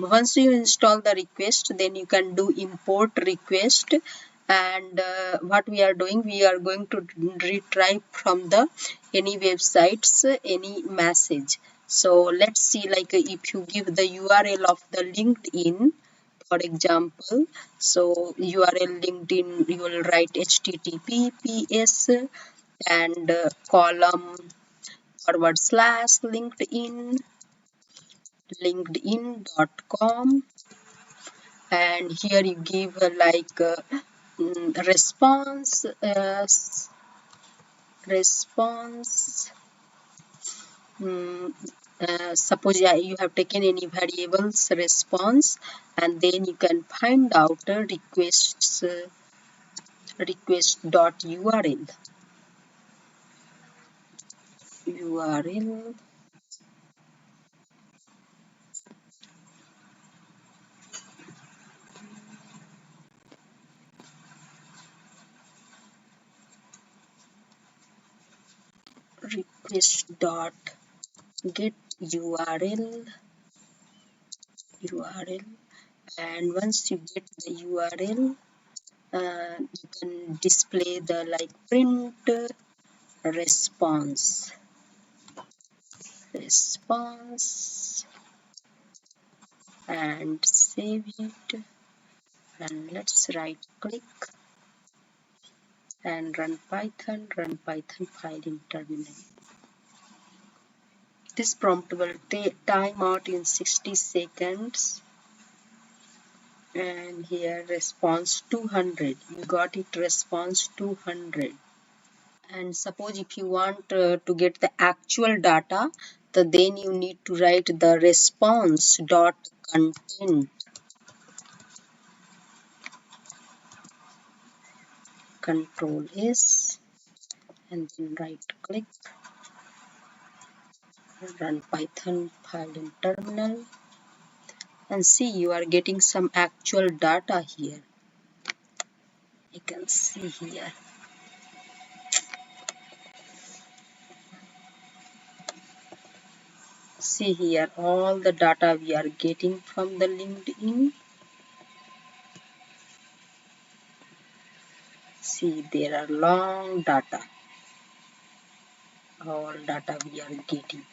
once you install the request, then you can do import request. And what we are doing, we are going to retrieve from the any websites any message. So let's see, like if you give the URL of the LinkedIn, for example, so URL LinkedIn, you will write https and column / linkedin.com, and here you give response response mm, suppose you have taken any variables response, and then you can find out requests request.url URL request dot get URL, and once you get the URL, you can display the like print response and save it, and let's right click and run Python file in terminal. This prompt will time out in 60 seconds. And here response 200, you got it, response 200. And suppose if you want to get the actual data, then you need to write the response dot content, control S, and then right click, run Python file in terminal, and see you are getting some actual data here. You can see here. See here all the data we are getting from the LinkedIn. See, there are long data, all data we are getting.